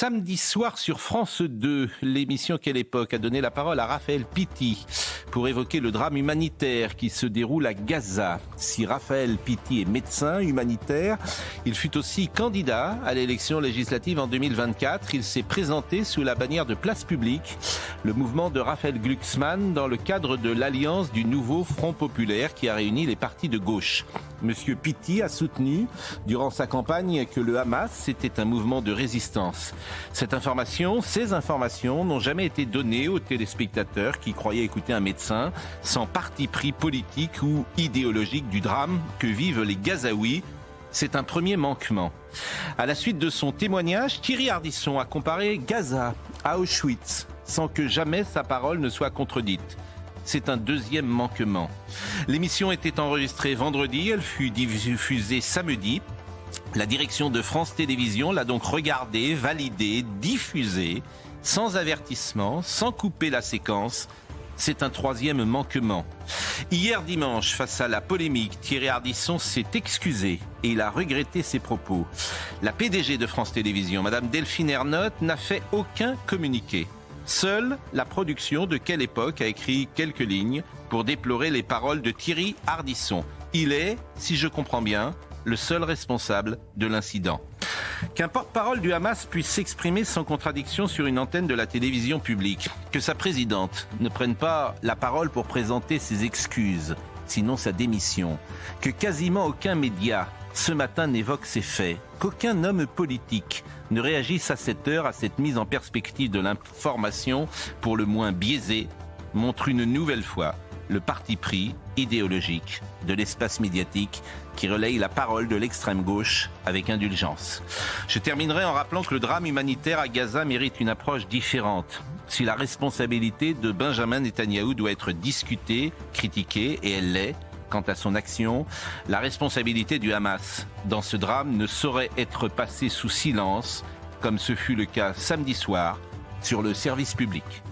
Samedi soir sur France 2, l'émission Quelle époque a donné la parole à Raphaël Pitti pour évoquer le drame humanitaire qui se déroule à Gaza. Si Raphaël Pitti est médecin humanitaire, il fut aussi candidat à l'élection législative en 2024. Il s'est présenté sous la bannière de Place Publique, le mouvement de Raphaël Glucksmann, dans le cadre de l'alliance du nouveau Front populaire qui a réuni les partis de gauche. Monsieur Pitti a soutenu durant sa campagne que le Hamas c'était un mouvement de résistance. Ces informations n'ont jamais été données aux téléspectateurs qui croyaient écouter un médecin sans parti pris politique ou idéologique du drame que vivent les Gazaouis. C'est un premier manquement. À la suite de son témoignage, Thierry Ardisson a comparé Gaza à Auschwitz sans que jamais sa parole ne soit contredite. C'est un deuxième manquement. L'émission était enregistrée vendredi, elle fut diffusée samedi. La direction de France Télévisions l'a donc regardée, validée, diffusée, sans avertissement, sans couper la séquence. C'est un troisième manquement. Hier dimanche, face à la polémique, Thierry Ardisson s'est excusé et il a regretté ses propos. La PDG de France Télévisions, Madame Delphine Ernotte, n'a fait aucun communiqué. Seule la production de Quelle époque a écrit quelques lignes pour déplorer les paroles de Thierry Ardisson. Il est, si je comprends bien, le seul responsable de l'incident. Qu'un porte-parole du Hamas puisse s'exprimer sans contradiction sur une antenne de la télévision publique, que sa présidente ne prenne pas la parole pour présenter ses excuses, sinon sa démission, que quasiment aucun média ce matin n'évoque ces faits, qu'aucun homme politique ne réagisse à cette heure à cette mise en perspective de l'information pour le moins biaisée, montre une nouvelle fois le parti pris idéologique de l'espace médiatique qui relaye la parole de l'extrême gauche avec indulgence. Je terminerai en rappelant que le drame humanitaire à Gaza mérite une approche différente. Si la responsabilité de Benjamin Netanyahou doit être discutée, critiquée, et elle l'est, quant à son action, la responsabilité du Hamas dans ce drame ne saurait être passée sous silence, comme ce fut le cas samedi soir sur le service public.